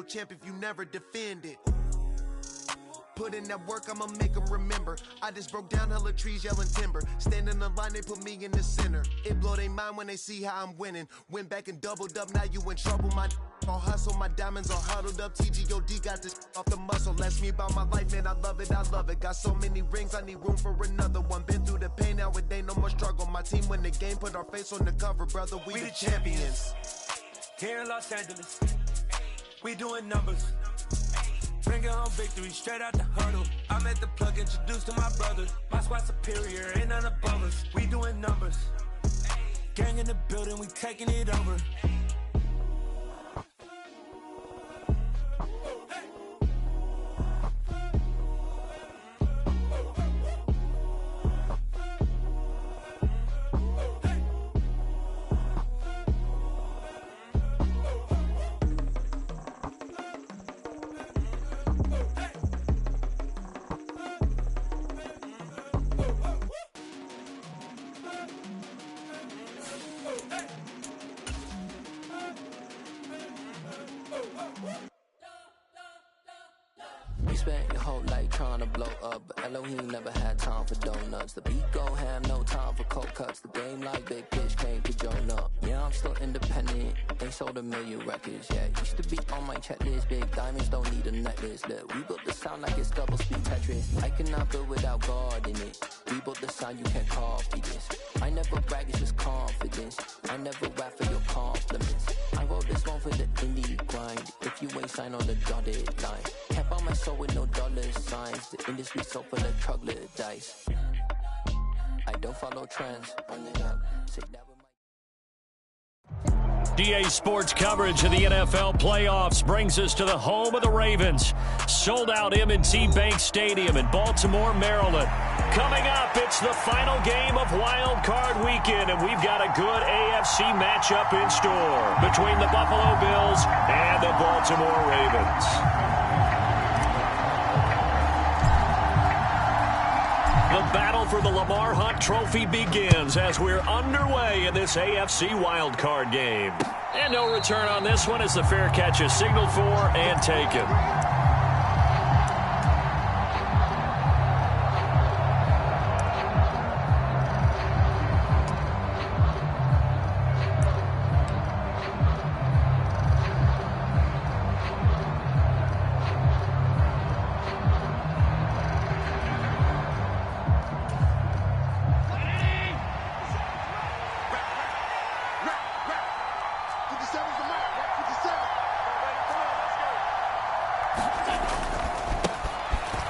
champ if you never defend it. Put in that work, I'ma make them remember. I just broke down hella trees, yelling timber. Stand in the line, they put me in the center. It blow they mind when they see how I'm winning. Went back and doubled up, now you in trouble. My all hustle, my diamonds all huddled up. TGOD got this off the muscle. Ask me about my life, man, I love it, I love it. Got so many rings, I need room for another one. Been through the pain, now it ain't no more struggle. My team win the game, put our face on the cover, brother, we the champions. Here in Los Angeles, we doing numbers. Bringing home victory straight out the huddle. I'm at the plug, introduced to my brothers. My squad superior, ain't none above us. We doing numbers. Gang in the building, we taking it over. You spent your whole life trying to blow up, but Elohim never had time for donuts. The beat go ham, no time for cold cuts. The game like Big Pitch came to join up. Yeah, I'm still independent, they sold 1 million records. Yeah, used to be on my checklist. Big diamonds don't need a necklace. Look, we built the sound like it's double speed Tetris. I cannot build without God in it. We built the sound, you can't copy this. I never brag, it's just confidence. I never rap for your compliments. I wrote this one for the indie grind. If you ain't signed on the dotted line, can't buy my soul with no dollar signs. The industry so full of troglodytes. I don't follow trends. Run it up. Say that with my DA Sports coverage of the NFL playoffs brings us to the home of the Ravens. Sold out M&T Bank Stadium in Baltimore, Maryland. Coming up, it's the final game of Wild Card Weekend, and we've got a good AFC matchup in store between the Buffalo Bills and the Baltimore Ravens. The battle for the Lamar Hunt Trophy begins as we're underway in this AFC wildcard game. And no return on this one as the fair catch is signaled for and taken.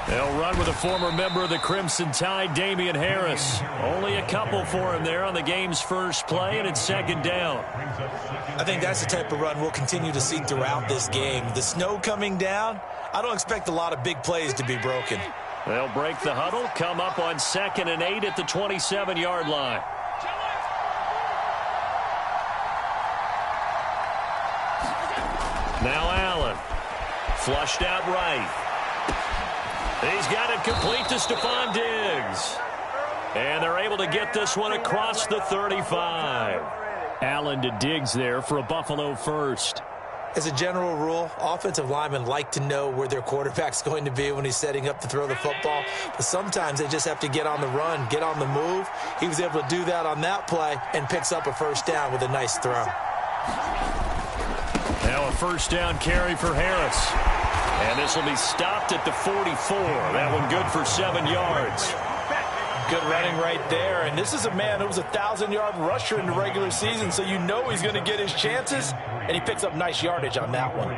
They'll run with a former member of the Crimson Tide, Damian Harris. Only a couple for him there on the game's first play, and it's second down. I think that's the type of run we'll continue to see throughout this game. The snow coming down, I don't expect a lot of big plays to be broken. They'll break the huddle, come up on 2nd and 8 at the 27-yard line. Now Allen. Flushed out right. He's got it complete to Stephon Diggs. And they're able to get this one across the 35. Allen to Diggs there for a Buffalo first. As a general rule, offensive linemen like to know where their quarterback's going to be when he's setting up to throw the football. But sometimes they just have to get on the run, get on the move. He was able to do that on that play and picks up a first down with a nice throw. Now a first down carry for Harris. And this will be stopped at the 44. That one good for 7 yards. Good running right there. And this is a man who was a 1,000-yard rusher in the regular season, so you know he's going to get his chances. And he picks up nice yardage on that one.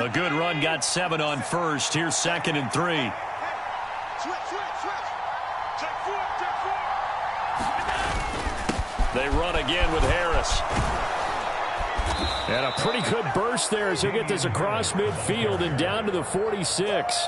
A good run got 7 on first. Here's 2nd and 3. They run again with Harris. And a pretty good burst there as he'll get this across midfield and down to the 46.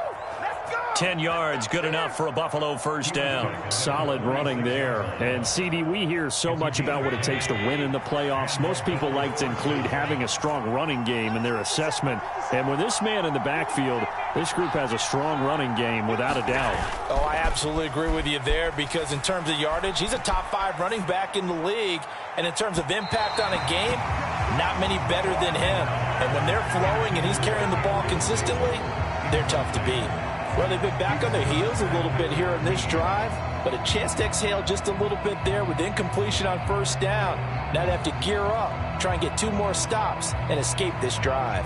10 yards, good enough for a Buffalo first down. Solid running there. And, CD, we hear so much about what it takes to win in the playoffs. Most people like to include having a strong running game in their assessment. And with this man in the backfield, this group has a strong running game without a doubt. Oh, I absolutely agree with you there because in terms of yardage, he's a top 5 running back in the league. And in terms of impact on a game, Not many better than him. And when they're flowing and he's carrying the ball consistently, they're tough to beat. Well, they've been back on their heels a little bit here in this drive, but a chance to exhale just a little bit there with incompletion on first down. Now they have to gear up, try and get 2 more stops, and escape this drive.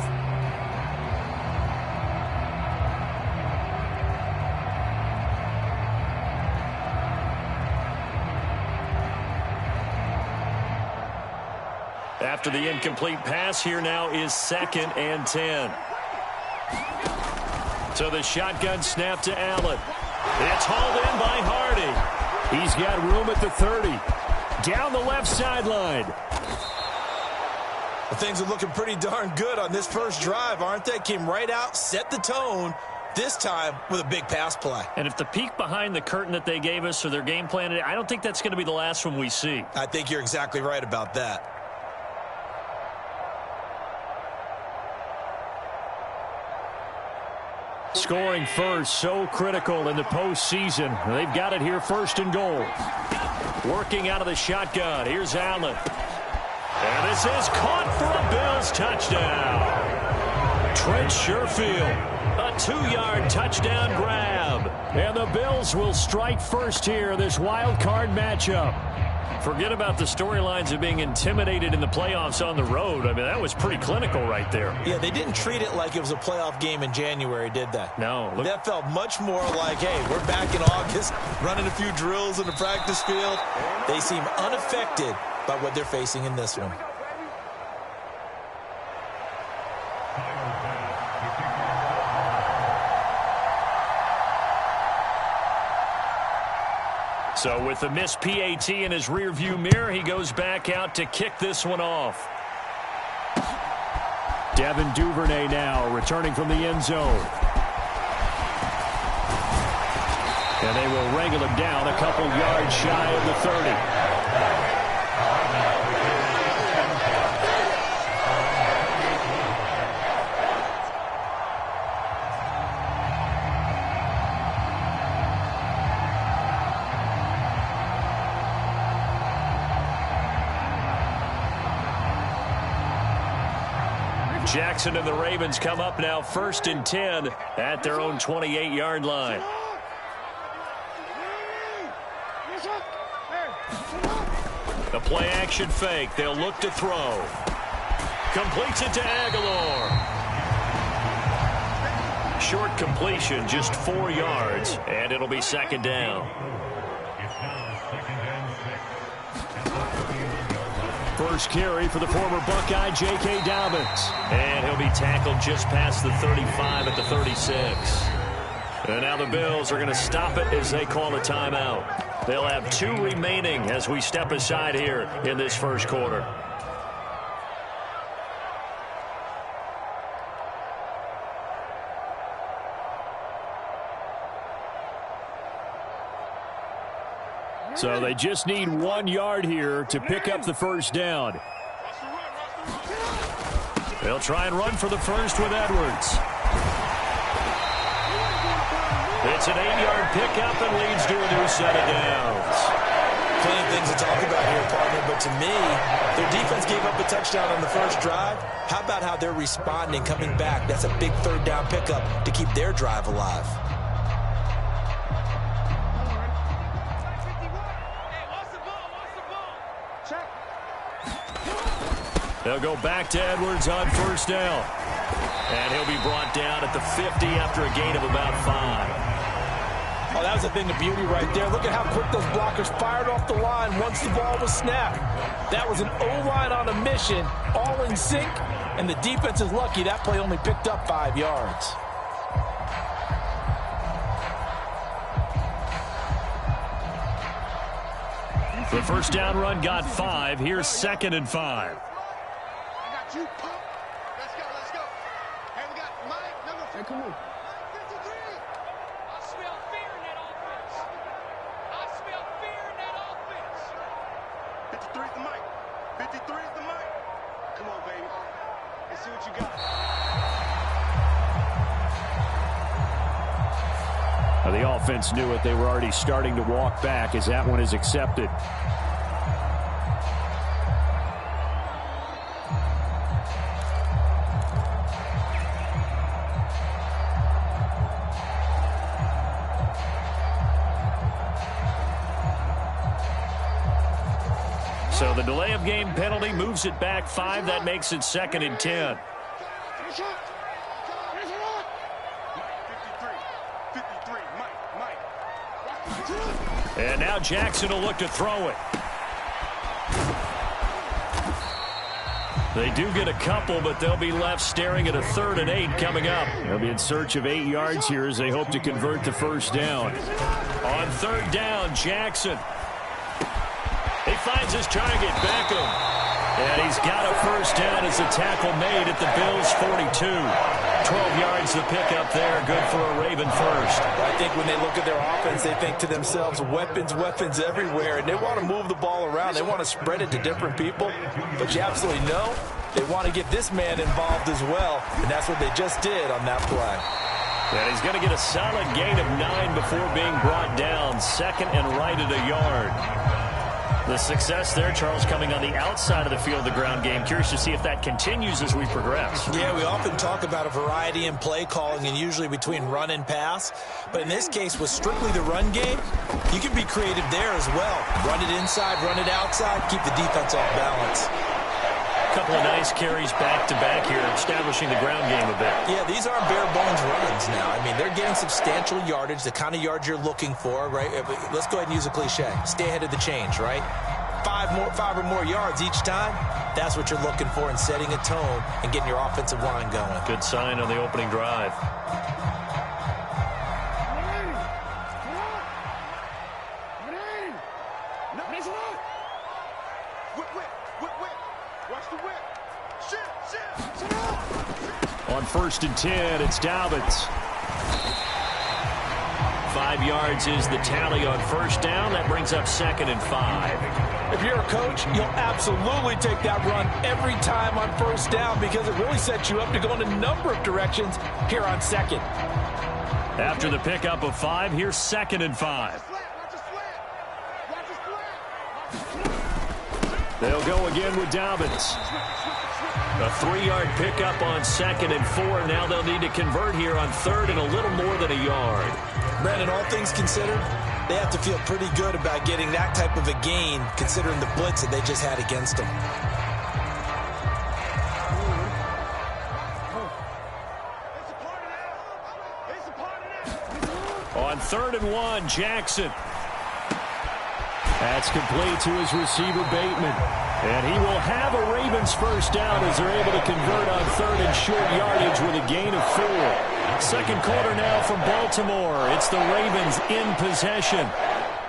After the incomplete pass, here now is 2nd and 10. So the shotgun snap to Allen. It's hauled in by Hardy. He's got room at the 30. Down the left sideline. Well, things are looking pretty darn good on this first drive, aren't they? Came right out, set the tone, this time with a big pass play. And if the peek behind the curtain that they gave us or their game plan, I don't think that's going to be the last one we see. I think you're exactly right about that. Scoring first, so critical in the postseason. They've got it here, 1st and goal. Working out of the shotgun. Here's Allen. And this is caught for a Bills touchdown. Trent Sherfield, a 2-yard touchdown grab. And the Bills will strike first here in this wild card matchup. Forget about the storylines of being intimidated in the playoffs on the road. I mean, that was pretty clinical right there. Yeah, they didn't treat it like it was a playoff game in January, did they? No. That felt much more like, hey, we're back in August, running a few drills in the practice field. They seem unaffected by what they're facing in this one. So with the missed PAT in his rearview mirror, he goes back out to kick this one off. Devin Duvernay now returning from the end zone. And they will wrangle him down a couple yards shy of the 30. Jackson and the Ravens come up now 1st and 10 at their own 28-yard line. The play action fake. They'll look to throw. Completes it to Aguilar. Short completion, just 4 yards, and it'll be 2nd down. First carry for the former Buckeye, J.K. Dobbins. And he'll be tackled just past the 35 at the 36. And now the Bills are going to stop it as they call a timeout. They'll have 2 remaining as we step aside here in this first quarter. So they just need 1 yard here to pick up the first down. They'll try and run for the first with Edwards. It's an 8-yard pickup and leads to a new set of downs. Plenty of things to talk about here, partner, but to me, their defense gave up a touchdown on the first drive. How about how they're responding, coming back? That's a big 3rd down pickup to keep their drive alive. They'll go back to Edwards on 1st down. And he'll be brought down at the 50 after a gain of about 5. Oh, that was a thing of beauty right there. Look at how quick those blockers fired off the line once the ball was snapped. That was an O-line on a mission, all in sync, and the defense is lucky that play only picked up 5 yards. The first down run got 5. Here's 2nd and 5. Let's go. Hey, we got Mike, number 4. Hey, come on. 53. I smell fear in that offense. I smell fear in that offense. 53 is the mic. 53 is the mic. Come on, baby. Let's see what you got. The offense knew it. They were already starting to walk back as that one is accepted. So the delay of game penalty moves it back 5. That makes it 2nd and 10. And now Jackson will look to throw it. They do get a couple, but they'll be left staring at a 3rd and 8 coming up. They'll be in search of 8 yards here as they hope to convert the first down. On 3rd down, Jackson. He finds his target, Beckham. And he's got a first down as the tackle made at the Bills' 42. 12 yards the pickup there. Good for a Raven first. I think when they look at their offense, they think to themselves, weapons, weapons everywhere. And they want to move the ball around. They want to spread it to different people. But you absolutely know they want to get this man involved as well. And that's what they just did on that play. And he's going to get a solid gain of 9 before being brought down. 2nd and right at a yard. The success there, Charles, coming on the outside of the field, the ground game. Curious to see if that continues as we progress. Yeah, we often talk about a variety in play calling and usually between run and pass. But in this case, with strictly the run game, you can be creative there as well. Run it inside, run it outside, keep the defense off balance. Couple of nice carries back-to-back here, establishing the ground game a bit. Yeah, these aren't bare-bones runs now. I mean, they're getting substantial yardage, the kind of yards you're looking for, right? Let's go ahead and use a cliche. Stay ahead of the change, right? 5 or more yards each time. That's what you're looking for in setting a tone and getting your offensive line going. Good sign on the opening drive. On 1st and 10, it's Dobbins. 5 yards is the tally on 1st down. That brings up 2nd and 5. If you're a coach, you'll absolutely take that run every time on 1st down because it really sets you up to go in a number of directions here on 2nd. After the pickup of 5, here's 2nd and 5. They'll go again with Dobbins. A 3-yard pickup on 2nd and 4. Now they'll need to convert here on 3rd and a little more than a yard. Brandon, all things considered, they have to feel pretty good about getting that type of a gain considering the blitz that they just had against them. On 3rd and 1, Jackson. That's complete to his receiver, Bateman. And he will have a Ravens first down as they're able to convert on 3rd and short yardage with a gain of 4. 2nd quarter now from Baltimore. It's the Ravens in possession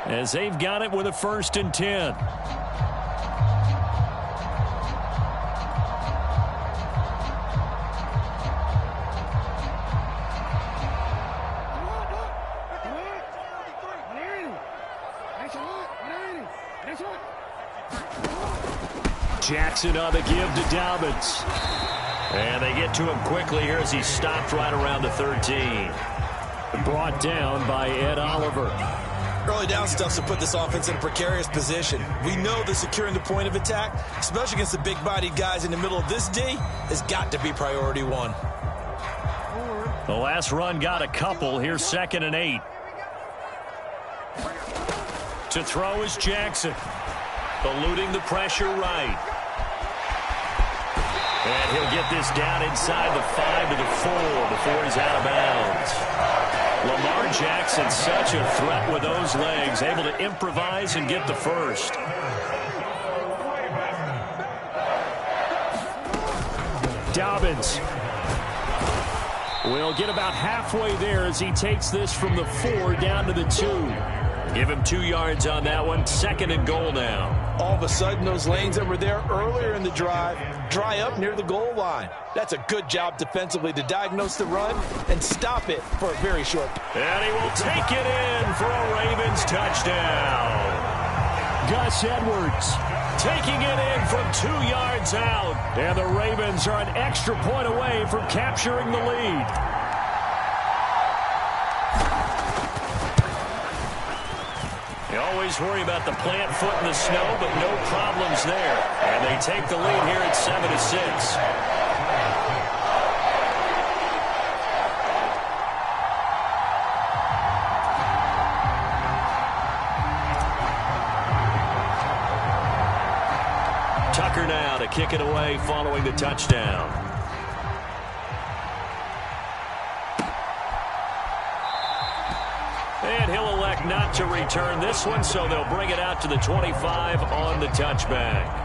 as they've got it with a 1st and 10. Jackson on the give to Dobbins. And they get to him quickly here as he's stopped right around the 13. Brought down by Ed Oliver. Early down stuff to put this offense in a precarious position. We know that securing the point of attack, especially against the big-bodied guys in the middle of this D, has got to be priority 1. The last run got a couple. Here's 2nd and 8. To throw is Jackson. Eluding the pressure right. And he'll get this down inside the 5 to the 4 before he's out of bounds. Lamar Jackson, such a threat with those legs, able to improvise and get the first. Dobbins will get about halfway there as he takes this from the 4 down to the 2. Give him 2 yards on that one. 2nd and goal now. All of a sudden, those lanes that were there earlier in the drive dry up near the goal line. That's a good job defensively to diagnose the run and stop it for a very short. And he will take it in for a Ravens touchdown. Gus Edwards taking it in from 2 yards out. And the Ravens are an extra point away from capturing the lead. You always worry about the plant foot in the snow, but no problems there. And they take the lead here at 7-6. kick it away following the touchdown. And he'll elect not to return this one, so they'll bring it out to the 25 on the touchback.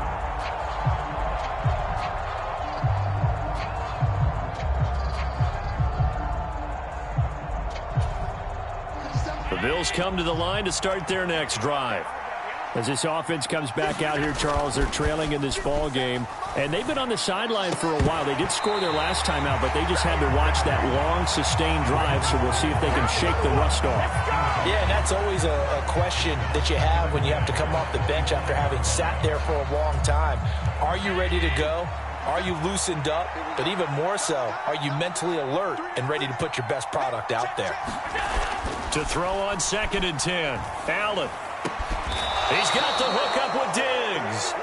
The Bills come to the line to start their next drive. As this offense comes back out here, Charles, they're trailing in this ball game, and they've been on the sideline for a while. They did score their last time out, but they just had to watch that long, sustained drive, so we'll see if they can shake the rust off. Yeah, and that's always a question that you have when you have to come off the bench after having sat there for a long time. Are you ready to go? Are you loosened up? But even more so, are you mentally alert and ready to put your best product out there? To throw on 2nd and 10, Allen. He's got the hook up with Diggs.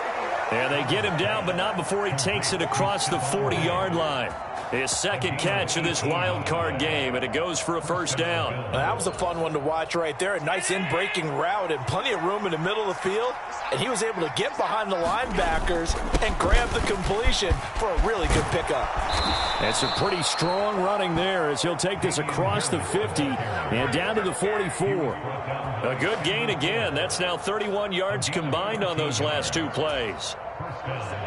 And they get him down, but not before he takes it across the 40-yard line. His second catch of this wild card game, and it goes for a first down. Well, that was a fun one to watch right there. A nice in-breaking route and plenty of room in the middle of the field. And he was able to get behind the linebackers and grab the completion for a really good pickup. That's a pretty strong running there as he'll take this across the 50 and down to the 44. A good gain again. That's now 31 yards combined on those last two plays.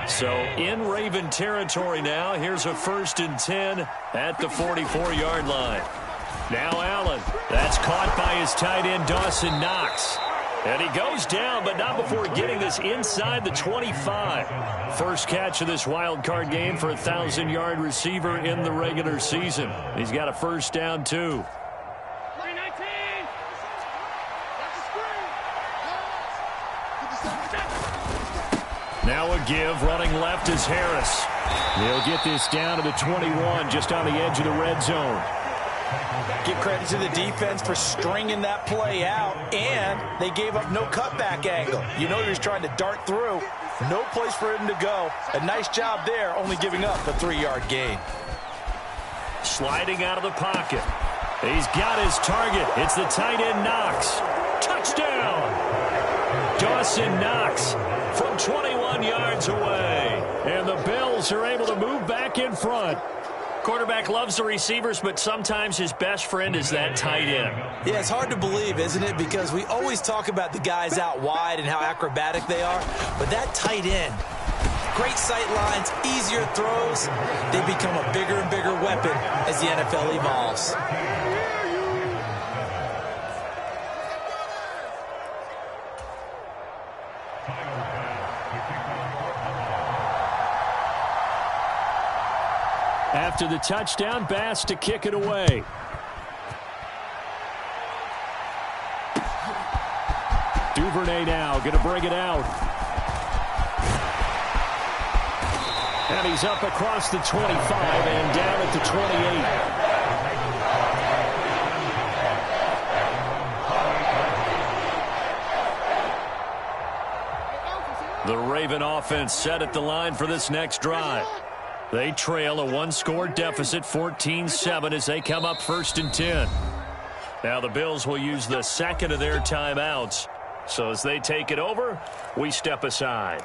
So in Raven territory now. Here's a 1st and 10 at the 44-yard line. Now Allen. That's caught by his tight end Dawson Knox. And he goes down, but not before getting this inside the 25. First catch of this wild card game for a 1,000-yard receiver in the regular season. He's got a first down, too. Now a give, running left is Harris. They'll get this down to the 21, just on the edge of the red zone. Give credit to the defense for stringing that play out, and they gave up no cutback angle. You know he was trying to dart through. No place for him to go. A nice job there, only giving up a 3-yard gain. Sliding out of the pocket. He's got his target. It's the tight end Knox. Touchdown! Dawson Knox from 21 yards away. And the Bills are able to move back in front. Quarterback loves the receivers, but sometimes his best friend is that tight end. Yeah, it's hard to believe, isn't it? Because we always talk about the guys out wide and how acrobatic they are. But that tight end, great sight lines, easier throws, they become a bigger and bigger weapon as the NFL evolves. After the touchdown, Bass to kick it away. Duvernay now going to bring it out. And he's up across the 25 and down at the 28. The Raven offense set at the line for this next drive. They trail a one-score deficit, 14-7, as they come up 1st and 10. Now the Bills will use the second of their timeouts. So as they take it over, we step aside.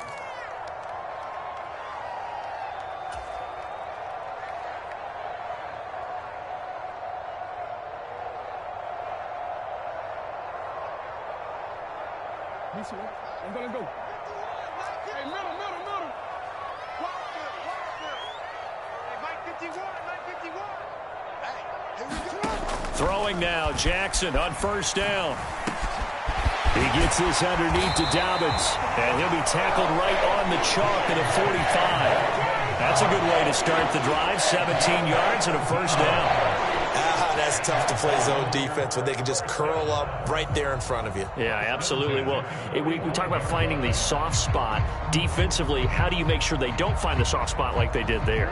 I'm gonna go. Hey, middle. Throwing now, Jackson on 1st down. He gets this underneath to Dobbins, and he'll be tackled right on the chalk at a 45. That's a good way to start the drive, 17 yards and a 1st down. That's tough to play zone defense when they can just curl up right there in front of you. Yeah, absolutely. Well, we talk about finding the soft spot. Defensively, how do you make sure they don't find the soft spot like they did there?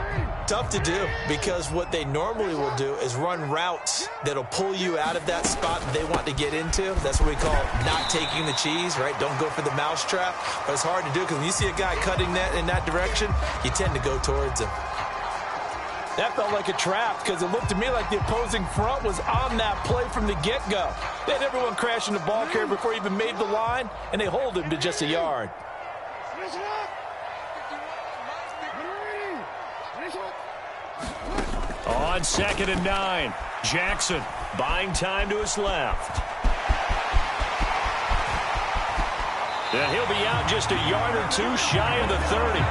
Tough to do, because what they normally will do is run routes that'll pull you out of that spot that they want to get into. That's what we call not taking the cheese, right? Don't go for the mousetrap. But it's hard to do because when you see a guy cutting that in that direction, you tend to go towards him. That felt like a trap because it looked to me like the opposing front was on that play from the get-go. They had everyone crashing the ball carrier before he even made the line, and they hold him to just a yard. On 2nd and 9, Jackson buying time to his left. And he'll be out just a yard or two shy of the 30.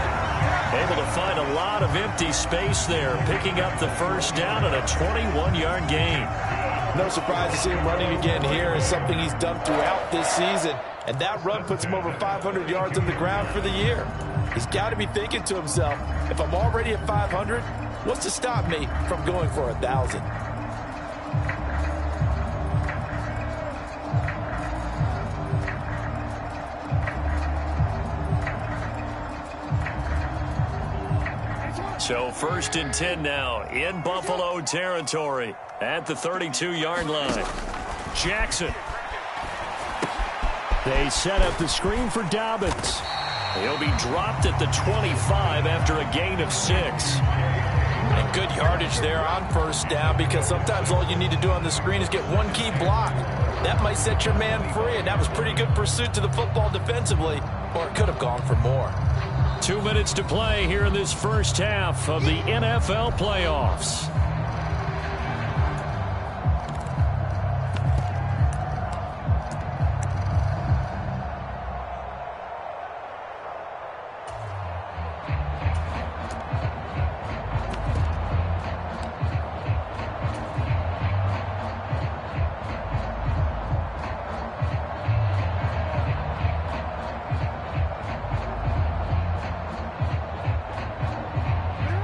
Able to find a lot of empty space there, picking up the first down and a 21-yard gain. No surprise to see him running again here. It's something he's done throughout this season. And that run puts him over 500 yards on the ground for the year. He's got to be thinking to himself, if I'm already at 500, what's to stop me from going for 1,000? So 1st and 10 now in Buffalo territory at the 32-yard line. Jackson. They set up the screen for Dobbins. He'll be dropped at the 25 after a gain of 6. And good yardage there on first down, because sometimes all you need to do on the screen is get one key block. That might set your man free, and that was pretty good pursuit to the football defensively, or it could have gone for more. 2 minutes to play here in this first half of the NFL playoffs.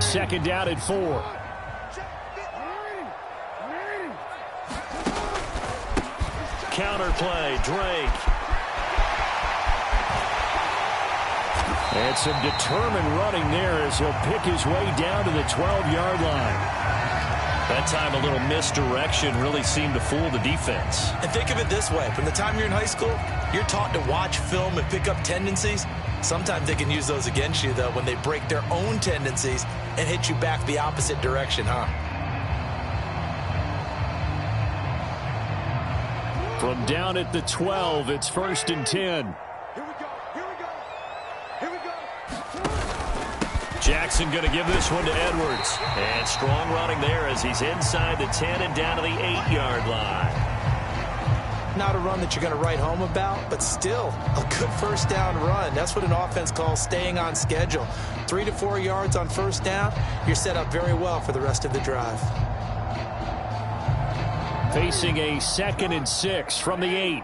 Second down at 4. Counter play, Drake. And some determined running there as he'll pick his way down to the 12-yard line. That time a little misdirection really seemed to fool the defense. And think of it this way. From the time you're in high school, you're taught to watch film and pick up tendencies. Sometimes they can use those against you, though, when they break their own tendencies and hit you back the opposite direction, huh? From down at the 12, it's 1st and 10. Here we go. Here we go. Jackson going to give this one to Edwards. And strong running there as he's inside the 10 and down to the 8-yard line. Not a run that you're going to write home about, but still a good first down run. That's what an offense calls staying on schedule. 3 to 4 yards on first down, you're set up very well for the rest of the drive. Facing a 2nd and 6 from the 8.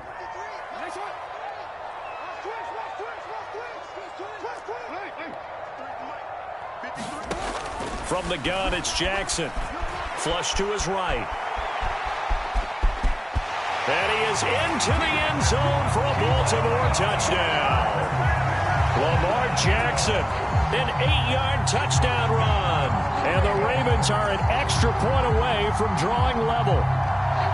From the gun, it's Jackson. Flush to his right. And he is into the end zone for a Baltimore touchdown. Lamar Jackson, an 8-yard touchdown run. And the Ravens are an extra point away from drawing level.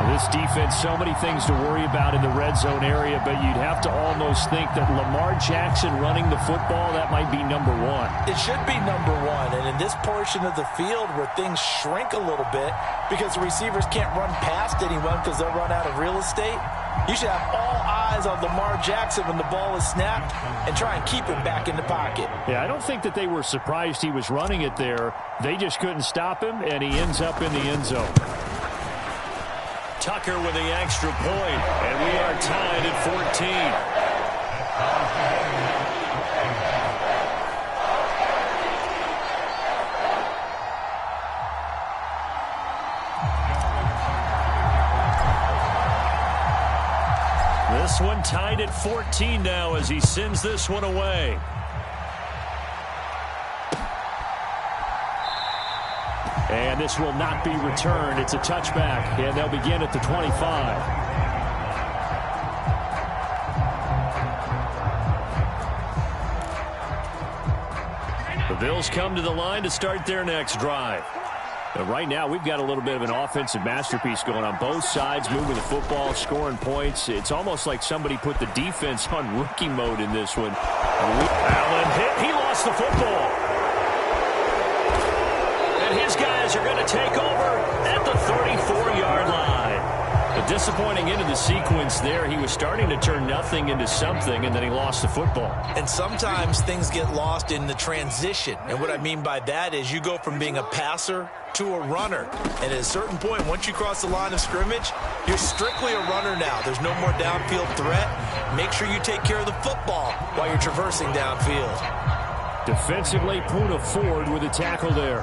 This defense, so many things to worry about in the red zone area, but you'd have to almost think that Lamar Jackson running the football, that might be number 1. It should be number 1, and in this portion of the field where things shrink a little bit because the receivers can't run past anyone because they'll run out of real estate, you should have all eyes on Lamar Jackson when the ball is snapped and try and keep him back in the pocket. Yeah, I don't think that they were surprised he was running it there. They just couldn't stop him, and he ends up in the end zone. Tucker with the extra point, and we are tied at 14. This one tied at 14 now as he sends this one away. And this will not be returned. It's a touchback, and they'll begin at the 25. The Bills come to the line to start their next drive. But right now, we've got a little bit of an offensive masterpiece going on both sides, moving the football, scoring points. It's almost like somebody put the defense on rookie mode in this one. Allen hit. He lost the football. And his guys are going to take over at the 34-yard line. A disappointing end of the sequence there. He was starting to turn nothing into something, and then he lost the football. And sometimes things get lost in the transition. And what I mean by that is you go from being a passer to a runner. And at a certain point, once you cross the line of scrimmage, you're strictly a runner now. There's no more downfield threat. Make sure you take care of the football while you're traversing downfield. Defensively, Poona Ford with a tackle there.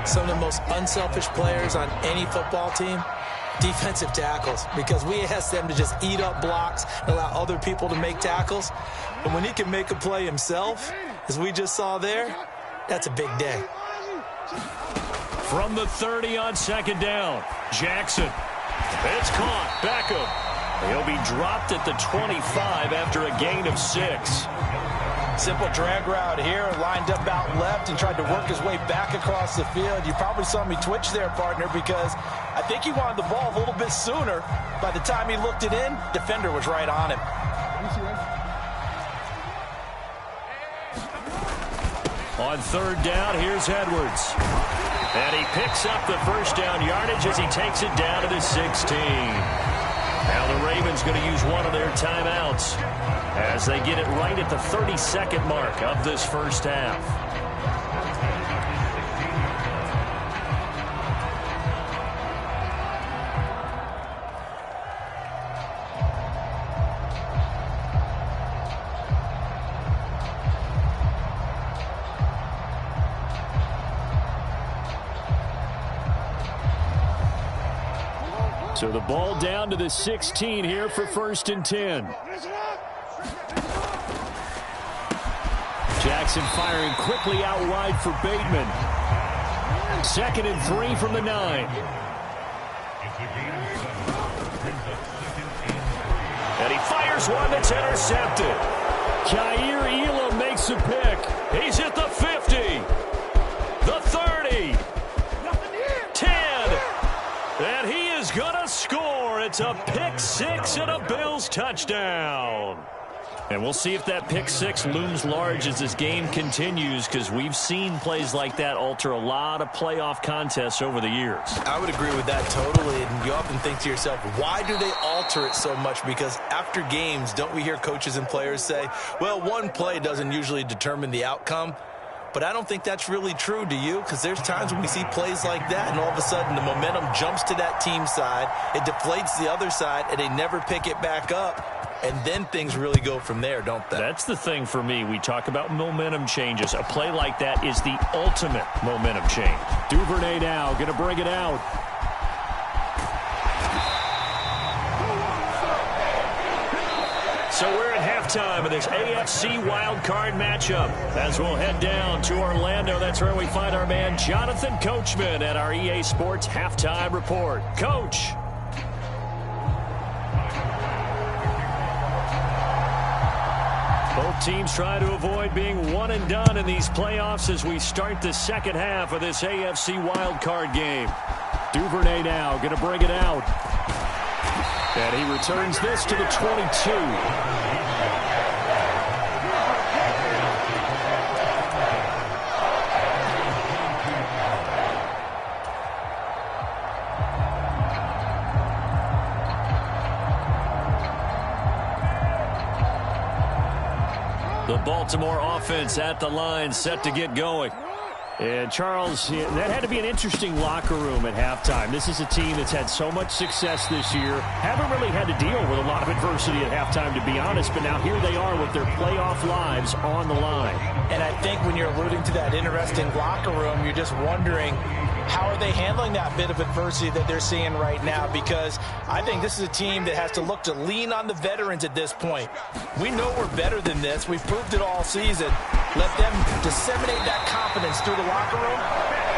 Some of the most unselfish players on any football team, defensive tackles, because we ask them to just eat up blocks and allow other people to make tackles. And when he can make a play himself, as we just saw there, that's a big day. From the 30 on second down, Jackson. It's caught. Beckham. He'll be dropped at the 25 after a gain of 6. Simple drag route here, lined up out left and tried to work his way back across the field. You probably saw me twitch there, partner, because I think he wanted the ball a little bit sooner. By the time he looked it in, defender was right on him. On third down, here's Edwards. And he picks up the first down yardage as he takes it down to the 16. Now the Ravens going to use one of their timeouts as they get it right at the 32nd mark of this first half. So the ball down to the 16 here for 1st and 10. Jackson firing quickly out wide for Bateman. 2nd and 3 from the 9. And he fires one that's intercepted. Kaiir Elam makes a pick. He's at the 50. The 30. 10. And he is going to score. It's a pick 6 and a Bills touchdown. And we'll see if that pick 6 looms large as this game continues, because we've seen plays like that alter a lot of playoff contests over the years. I would agree with that totally. And you often think to yourself, why do they alter it so much? Because after games, don't we hear coaches and players say, well, one play doesn't usually determine the outcome? But I don't think that's really true, do you? Because there's times when we see plays like that, and all of a sudden the momentum jumps to that team side, it deflates the other side, and they never pick it back up. And then things really go from there, don't they? That's the thing for me. We talk about momentum changes. A play like that is the ultimate momentum change. Duvernay now going to bring it out. So we're at halftime of this AFC wildcard matchup. As we'll head down to Orlando, that's where we find our man Jonathan Coachman at our EA Sports Halftime Report. Coach. Both teams try to avoid being one and done in these playoffs as we start the second half of this AFC wildcard game. Duvernay now going to bring it out. And he returns this to the 22. The Baltimore offense at the line, set to get going. And Charles, that had to be an interesting locker room at halftime. This is a team that's had so much success this year. Haven't really had to deal with a lot of adversity at halftime, to be honest. But now here they are with their playoff lives on the line. And I think when you're alluding to that interesting locker room, you're just wondering, how are they handling that bit of adversity that they're seeing right now? Because I think this is a team that has to look to lean on the veterans at this point. We know we're better than this. We've proved it all season. Let them disseminate that confidence through the locker room.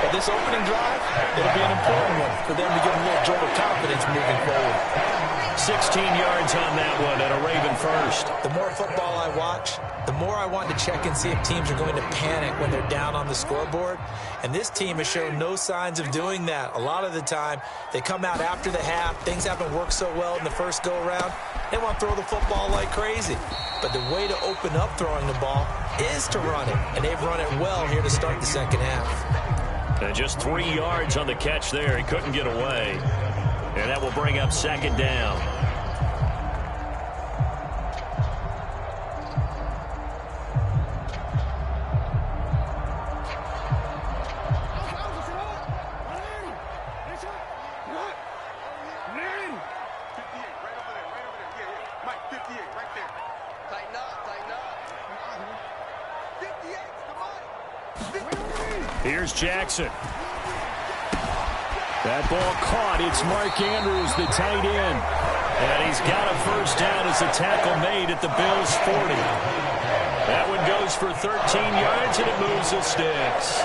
But this opening drive, it'll be an important one for them to get a little jolt of confidence moving forward. 16 yards on that one and a Raven first. The more football I watch, the more I want to check and see if teams are going to panic when they're down on the scoreboard. And this team has shown no signs of doing that. A lot of the time, they come out after the half. Things haven't worked so well in the first go-around. They want to throw the football like crazy. But the way to open up throwing the ball is to run it. And they've run it well here to start the second half. And just 3 yards on the catch there. He couldn't get away. And that will bring up second down. Here's Jackson. That ball caught. It's Mark Andrews, the tight end. And he's got a first down as a tackle made at the Bills' 40. That one goes for 13 yards, and it moves the sticks.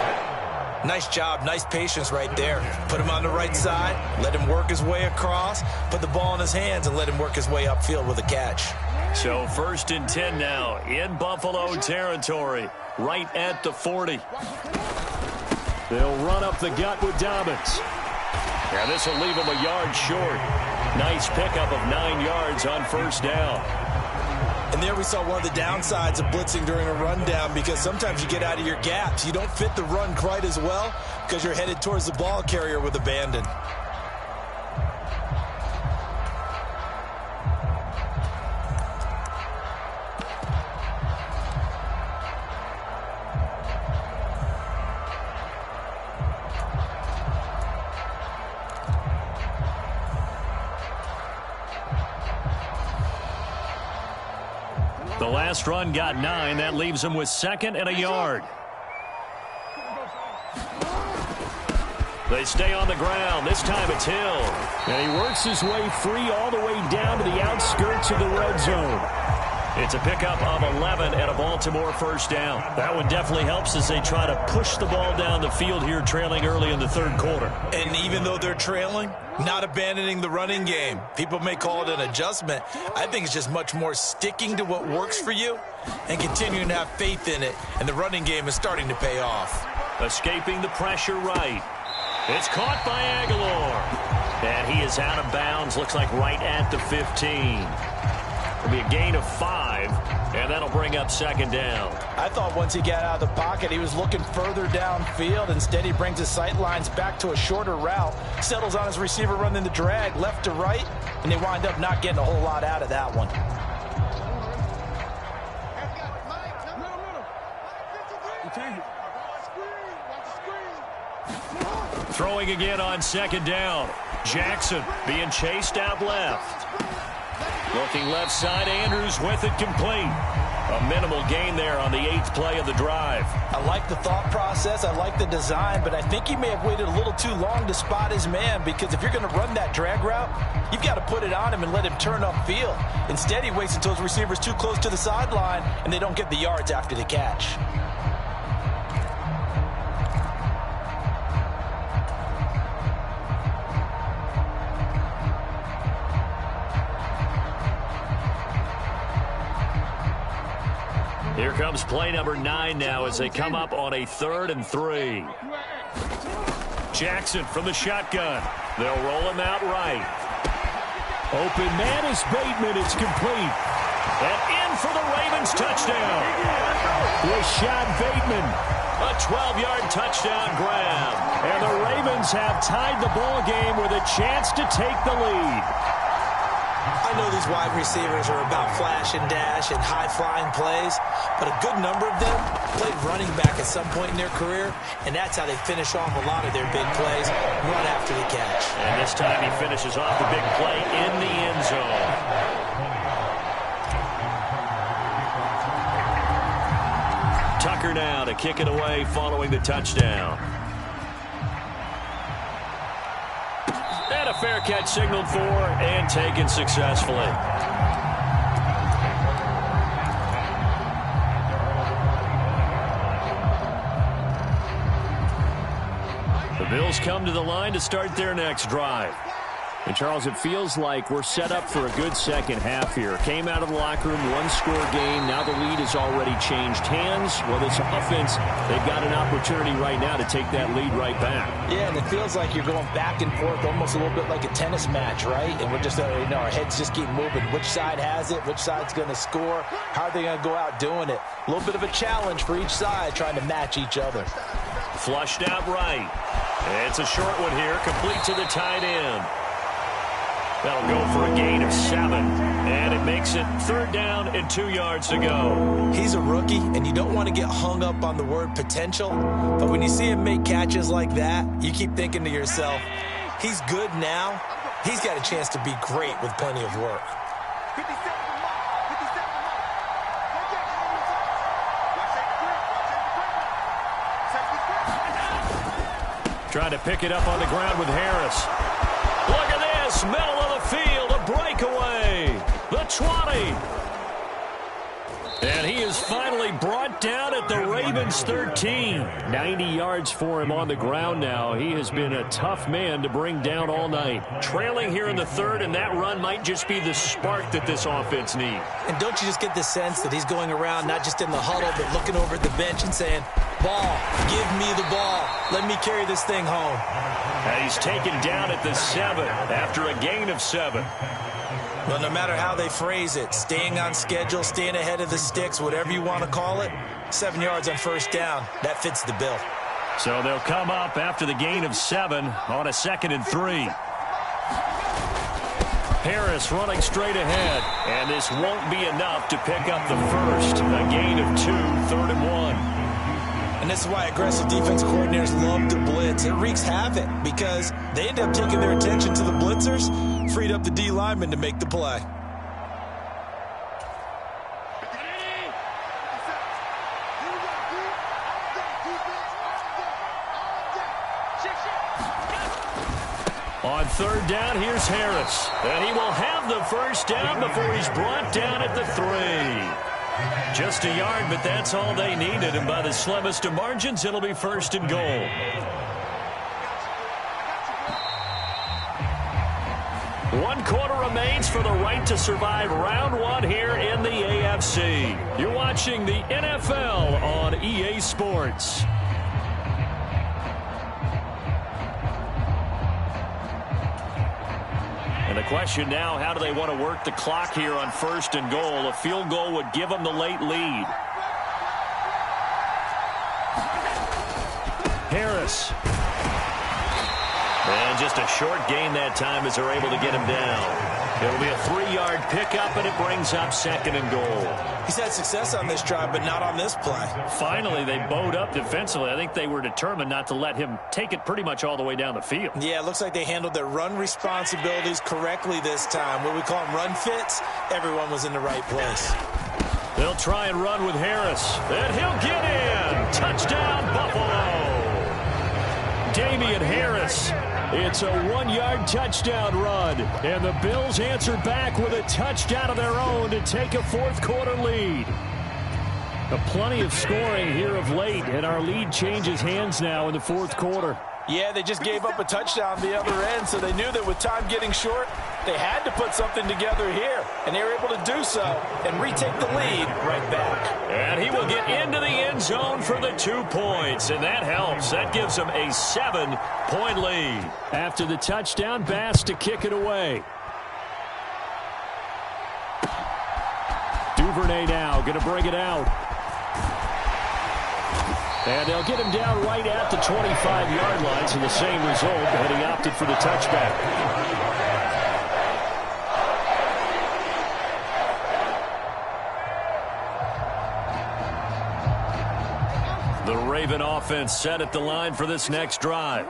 Nice job, nice patience right there. Put him on the right side, let him work his way across, put the ball in his hands, and let him work his way upfield with a catch. So 1st and 10 now in Buffalo territory, right at the 40. They'll run up the gut with Dobbins. And this will leave him a yard short. Nice pickup of 9 yards on first down. And there we saw one of the downsides of blitzing during a rundown, because sometimes you get out of your gaps. You don't fit the run quite as well because you're headed towards the ball carrier with abandon. The last run got 9. That leaves him with 2nd and a yard. They stay on the ground. This time it's Hill. And he works his way free all the way down to the outskirts of the red zone. It's a pickup of 11 and a Baltimore first down. That one definitely helps as they try to push the ball down the field here, trailing early in the third quarter. And even though they're trailing, not abandoning the running game. People may call it an adjustment. I think it's just much more sticking to what works for you and continuing to have faith in it. And the running game is starting to pay off. Escaping the pressure right. It's caught by Aguilar. And he is out of bounds. Looks like right at the 15. It'll be a gain of 5, and that'll bring up second down. I thought once he got out of the pocket, he was looking further downfield. Instead, he brings his sight lines back to a shorter route, settles on his receiver running the drag left to right, and they wind up not getting a whole lot out of that one. Throwing again on second down. Jackson being chased out left. Looking left side, Andrews with it complete. A minimal gain there on the 8th play of the drive. I like the thought process. I like the design, but I think he may have waited a little too long to spot his man, because if you're going to run that drag route, you've got to put it on him and let him turn upfield. Instead, he waits until his receiver's too close to the sideline, and they don't get the yards after the catch. Here comes play number 9 now as they come up on a 3rd and 3. Jackson from the shotgun. They'll roll him out right. Open man is Bateman. It's complete. And in for the Ravens touchdown. Rashad Bateman. A 12-yard touchdown grab. And the Ravens have tied the ball game with a chance to take the lead. I know these wide receivers are about flash and dash and high-flying plays, but a good number of them played running back at some point in their career, and that's how they finish off a lot of their big plays, run after the catch. And this time he finishes off the big play in the end zone. Tucker now to kick it away following the touchdown. And a fair catch signaled for and taken successfully. The Bills come to the line to start their next drive. And, Charles, it feels like we're set up for a good second half here. Came out of the locker room, one-score game. Now the lead has already changed hands. Well, this offense, they've got an opportunity right now to take that lead right back. Yeah, and it feels like you're going back and forth almost a little bit like a tennis match, right? And we're just, our heads just keep moving. Which side has it? Which side's going to score? How are they going to go out doing it? A little bit of a challenge for each side trying to match each other. Flushed out right. It's a short one here, complete to the tight end. That'll go for a gain of 7. And it makes it 3rd down and 2 yards to go. He's a rookie, and you don't want to get hung up on the word potential. But when you see him make catches like that, you keep thinking to yourself, he's good now. He's got a chance to be great with plenty of work. Trying to pick it up on the ground with Harris. Look at this, middle of the field, a breakaway. The 20. And he is finally brought down at the Ravens' 13. 90 yards for him on the ground now. He has been a tough man to bring down all night. Trailing here in the 3rd, and that run might just be the spark that this offense needs. And don't you just get the sense that he's going around not just in the huddle, but looking over at the bench and saying, ball, give me the ball. Let me carry this thing home. And he's taken down at the 7 after a gain of 7. Well, no matter how they phrase it, staying on schedule, staying ahead of the sticks, whatever you want to call it, 7 yards on 1st down, that fits the bill. So they'll come up after the gain of 7 on a 2nd and 3. Harris running straight ahead, and this won't be enough to pick up the first. A gain of 2, 3rd and 1. And this is why aggressive defense coordinators love to blitz. It wreaks havoc because they end up taking their attention to the blitzers, freed up the D lineman to make the play. On 3rd down, here's Harris. And he will have the first down before he's brought down at the 3. Just a yard, but that's all they needed. And by the slimmest of margins, it'll be 1st and goal. One quarter remains for the right to survive round 1 here in the AFC. You're watching the NFL on EA Sports. And the question now, how do they want to work the clock here on 1st and goal? A field goal would give them the late lead. Harris. And just a short gain that time as they're able to get him down. It'll be a 3-yard pickup, and it brings up 2nd and goal. He's had success on this drive, but not on this play. Finally, they bowed up defensively. I think they were determined not to let him take it pretty much all the way down the field. Yeah, it looks like they handled their run responsibilities correctly this time. What we call them run fits, everyone was in the right place. They'll try and run with Harris, and he'll get in. Touchdown, Buffalo. Damian Harris. It's a 1-yard touchdown run, and the Bills answer back with a touchdown of their own to take a 4th quarter lead. Plenty of scoring here of late, and our lead changes hands now in the 4th quarter. Yeah, they just gave up a touchdown the other end, so they knew that with time getting short, they had to put something together here, and they were able to do so and retake the lead right back. And he will get into the end zone for the 2 points, and that helps. That gives them a 7-point lead. After the touchdown, Bass to kick it away. Duvernay now going to bring it out. And they'll get him down right at the 25-yard line, so the same result, and he opted for the touchback. The Raven offense set at the line for this next drive.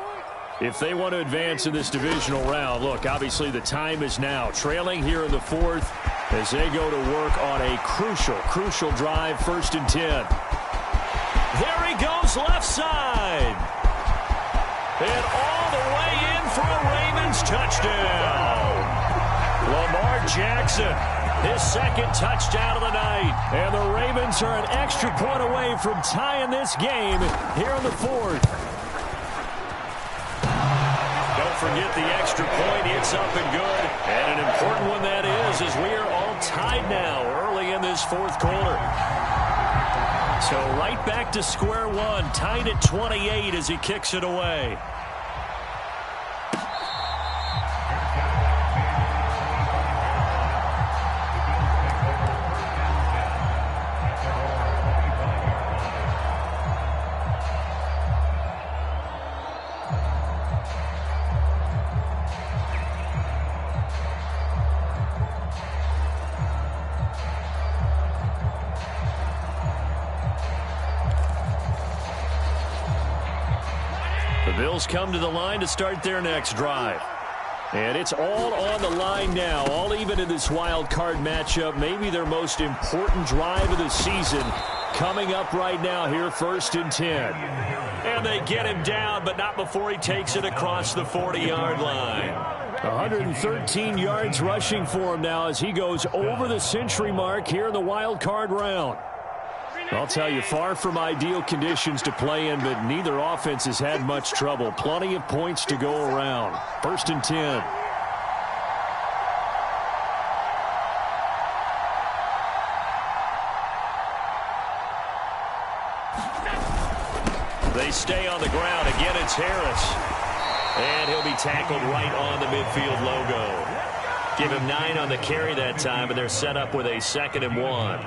If they want to advance in this divisional round, look, obviously the time is now. Trailing here in the 4th as they go to work on a crucial drive, 1st and 10. There he goes left side. And all the way in for a Ravens touchdown. Lamar Jackson, his 2nd touchdown of the night. And the Ravens are an extra point away from tying this game here in the 4th. Don't forget the extra point. It's up and good. And an important one that is, as we are all tied now early in this 4th quarter. So right back to square one, tied at 28 as he kicks it away. Eagles come to the line to start their next drive. And it's all on the line now, all even in this wild card matchup. Maybe their most important drive of the season coming up right now here, 1st and 10. And they get him down, but not before he takes it across the 40-yard line. 113 yards rushing for him now as he goes over the century mark here in the wild card round. I'll tell you, far from ideal conditions to play in, but neither offense has had much trouble. Plenty of points to go around. 1st and 10. They stay on the ground. Again, it's Harris. And he'll be tackled right on the midfield logo. Give him 9 on the carry that time, and they're set up with a 2nd and 1.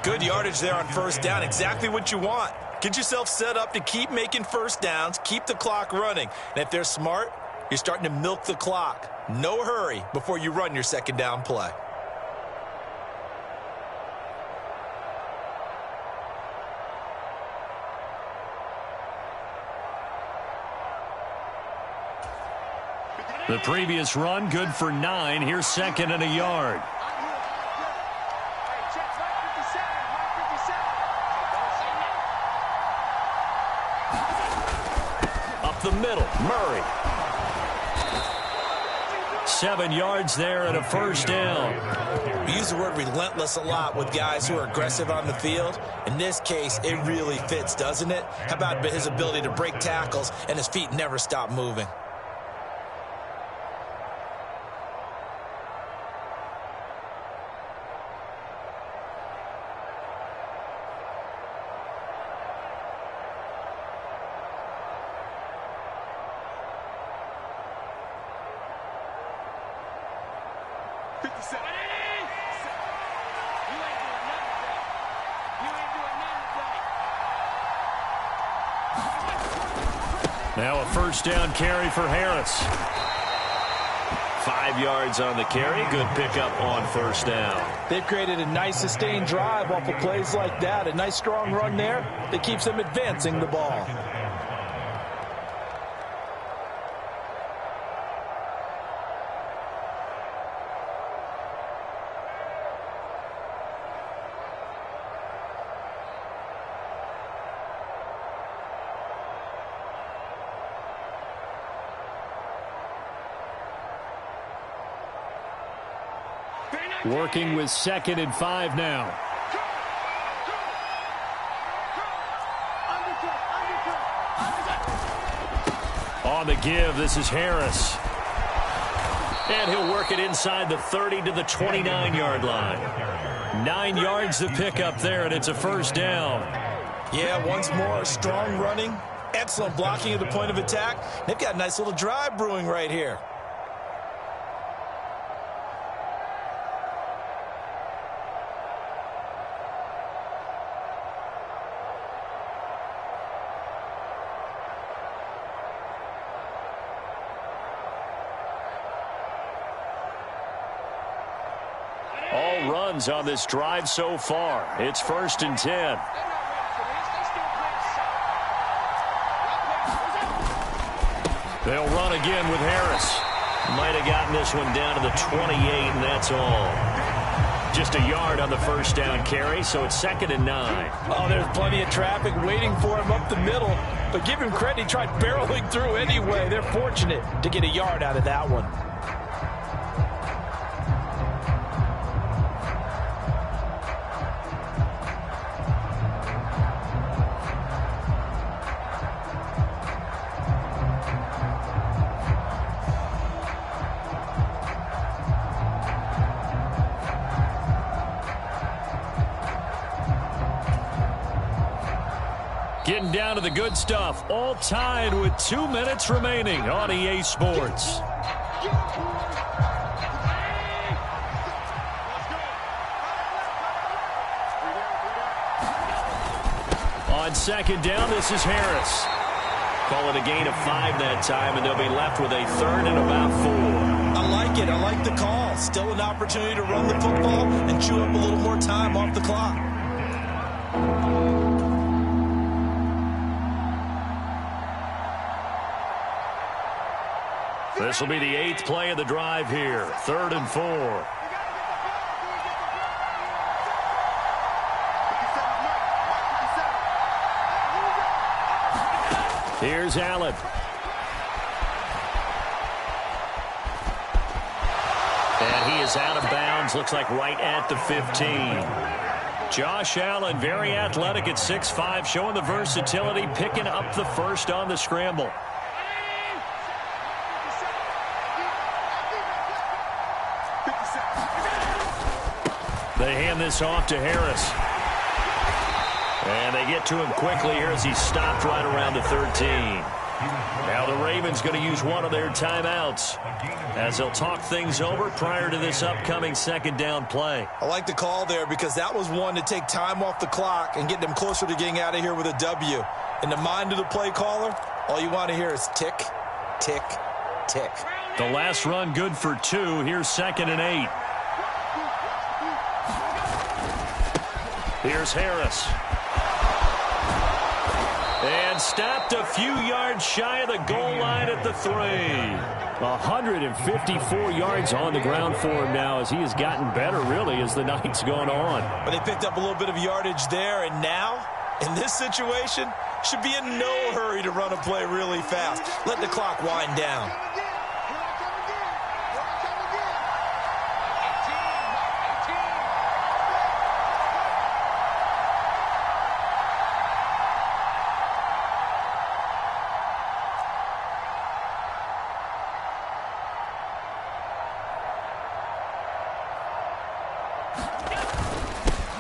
Good yardage there on 1st down. Exactly what you want. Get yourself set up to keep making 1st downs, keep the clock running. And if they're smart, you're starting to milk the clock. No hurry before you run your 2nd down play. The previous run, good for 9. Here's 2nd and a yard. Up the middle, Murray. 7 yards there and a 1st down. We use the word relentless a lot with guys who are aggressive on the field. In this case, it really fits, doesn't it? How about his ability to break tackles and his feet never stop moving? Now a 1st down carry for Harris. 5 yards on the carry. Good pickup on 1st down. They've created a nice sustained drive off of plays like that. A nice strong run there that keeps them advancing the ball. Working with 2nd and 5 now. On the give, this is Harris. And he'll work it inside the 30 to the 29-yard line. 9 yards to pick up there, and it's a 1st down. Yeah, once more, strong running, excellent blocking at the point of attack. They've got a nice little drive brewing right here. All runs on this drive so far. It's 1st and 10. They'll run again with Harris. Might have gotten this one down to the 28, and that's all. Just a yard on the 1st down carry, so it's 2nd and 9. Oh, there's plenty of traffic waiting for him up the middle. But give him credit, he tried barreling through anyway. They're fortunate to get a yard out of that one. Getting down to the good stuff. All tied with 2 minutes remaining on EA Sports. On 2nd down, this is Harris. Call it a gain of 5 that time, and they'll be left with a 3rd and about 4. I like it. I like the call. Still an opportunity to run the football and chew up a little more time off the clock. This will be the 8th play of the drive here. 3rd and 4. Here's Allen. And he is out of bounds. Looks like right at the 15. Josh Allen, very athletic at 6'5", showing the versatility, picking up the first on the scramble. They hand this off to Harris. And they get to him quickly here as he's stopped right around the 13. Now the Ravens going to use one of their timeouts as they'll talk things over prior to this upcoming 2nd down play. I like the call there because that was one to take time off the clock and get them closer to getting out of here with a W. In the mind of the play caller, all you want to hear is tick, tick, tick. The last run good for 2. Here's 2nd and 8. Here's Harris. And stopped a few yards shy of the goal line at the 3. 154 yards on the ground for him now as he has gotten better, really, as the night's gone on. But they picked up a little bit of yardage there, and now, in this situation, should be in no hurry to run a play really fast. Let the clock wind down.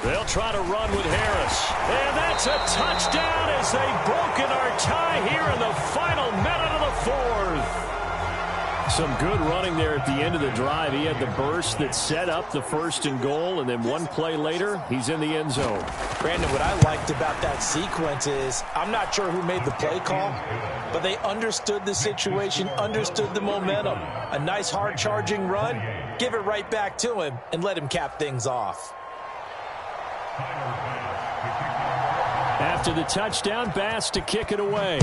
They'll try to run with Harris. And that's a touchdown as they've broken our tie here in the final minute of the 4th. Some good running there at the end of the drive. He had the burst that set up the 1st and goal, and then one play later, he's in the end zone. Brandon, what I liked about that sequence is I'm not sure who made the play call, but they understood the situation, understood the momentum. A nice hard-charging run, give it right back to him, and let him cap things off. After the touchdown, Bass to kick it away.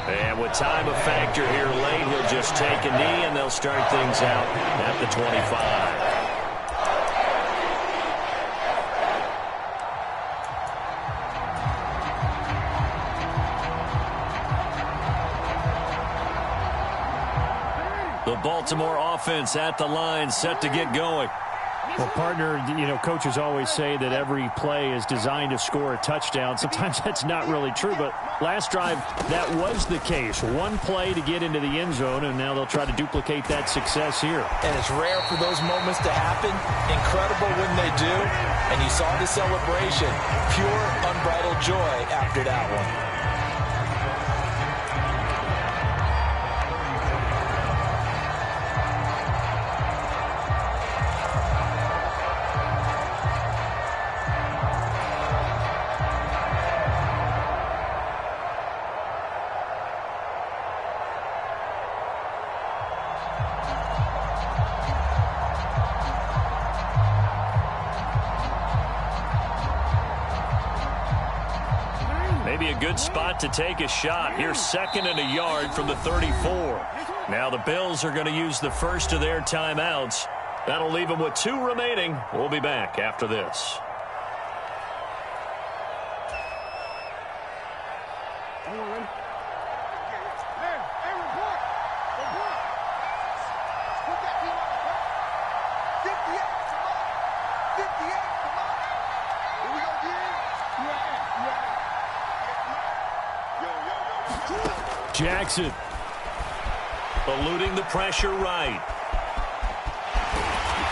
And with time a factor here late, he'll just take a knee and they'll start things out at the 25. The Baltimore offense at the line, set to get going. Well, partner, coaches always say that every play is designed to score a touchdown. Sometimes that's not really true, but last drive, that was the case. One play to get into the end zone, and now they'll try to duplicate that success here. And it's rare for those moments to happen. Incredible when they do. And you saw the celebration. Pure, unbridled joy after that one. Maybe a good spot to take a shot. Here's 2nd and a yard from the 34. Now the Bills are going to use the first of their timeouts. That'll leave them with 2 remaining. We'll be back after this. Jackson eluding the pressure right.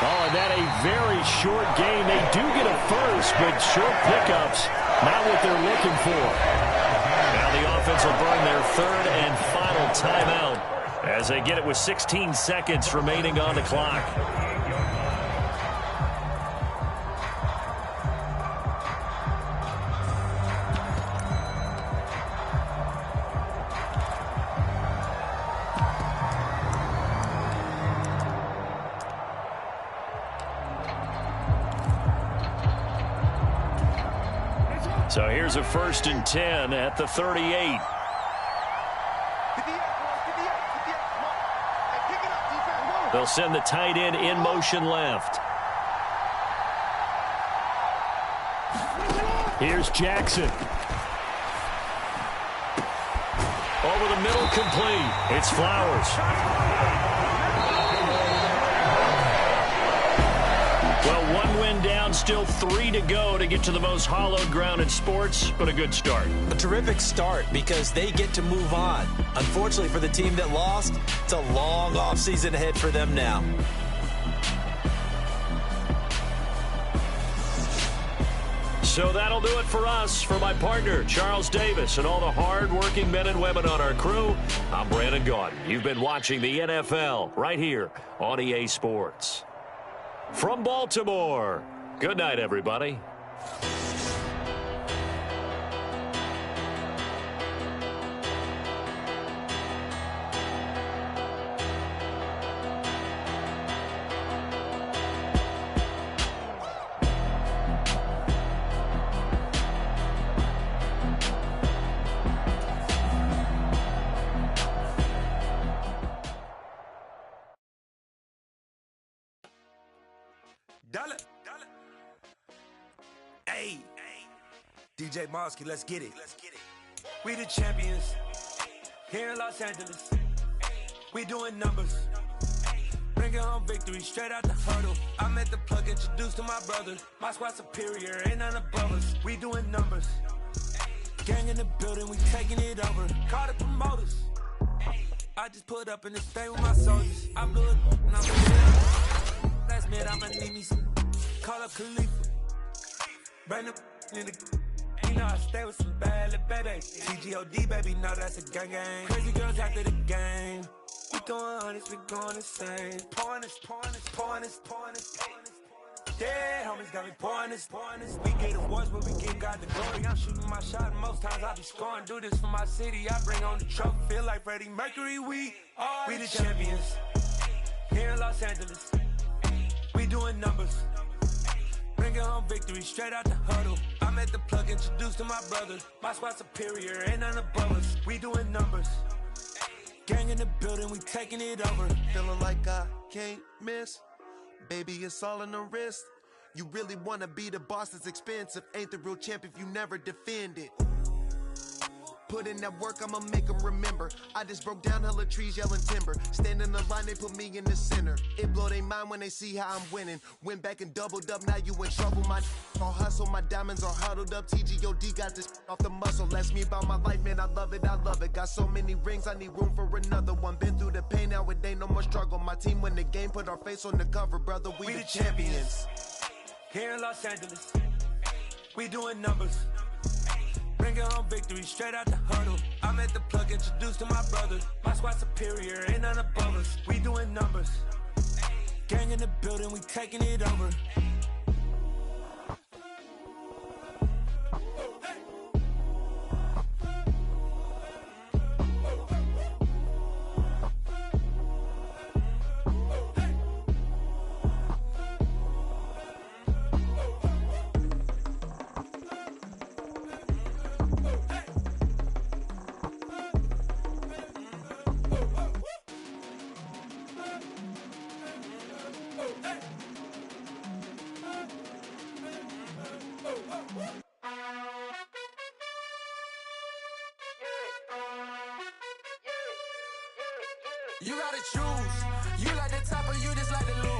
Oh, and that a very short game. They do get a first, but short pickups, not what they're looking for. Now the offense will burn their 3rd and final timeout as they get it with 16 seconds remaining on the clock. So here's a 1st and 10 at the 38. They'll send the tight end in motion left. Here's Jackson. Over the middle, complete. It's Flowers. Well, 1 win down, still 3 to go to get to the most hallowed ground in sports, but a good start. A terrific start because they get to move on. Unfortunately for the team that lost, it's a long offseason ahead for them now. So that'll do it for us. For my partner, Charles Davis, and all the hard-working men and women on our crew, I'm Brandon Gaudin. You've been watching the NFL right here on EA Sports. From Baltimore, good night, everybody. Hey, DJ Mosky, let's get it. We the champions here in Los Angeles. We doing numbers. Bringing home victory straight out the huddle. I'm at the plug, introduced to my brother. My squad superior, ain't none above us. We doing numbers. Gang in the building, we taking it over. Call the promoters. I just put up in this thing with my soldiers. I blew it and I'm in last minute, I'ma need me some. Call up Khalifa. Brand new in the. You know I stay with some bad little baby. TGOD, baby, no, that's a gang gang. Crazy girls after the game. We throwing hundreds, we going insane. Pouring this. Dead homies got me pouring this. We get awards, but we give God the glory. I'm shooting my shot, and most times I be scoring. Do this for my city, I bring on the trophy. Feel like Freddie Mercury, we the champions. Here in Los Angeles, we doing numbers. Bringing home victory straight out the huddle. I'm at the plug, introduced to my brother. My squad superior, ain't none above us. We doing numbers. Gang in the building, we taking it over. Feeling like I can't miss. Baby, it's all in the wrist. You really wanna be the boss, it's expensive. Ain't the real champ if you never defend it. Put in that work, I'ma make them remember. I just broke down hella trees, yelling timber. Stand in the line, they put me in the center. It blow their mind when they see how I'm winning. Went back and doubled up, now you in trouble. My all hustle, my diamonds are huddled up. TGOD got this off the muscle. That's me about my life, man, I love it. Got so many rings, I need room for another one. Been through the pain, now it ain't no more struggle. My team win the game, put our face on the cover, brother. We the champions. Here in Los Angeles, we doing numbers. Bringing home victory straight out the huddle. I'm at the plug, introduced to my brother. My squad superior, ain't none above us. We doing numbers. Gang in the building, we taking it over. You gotta choose. You like the top or you just like the loose.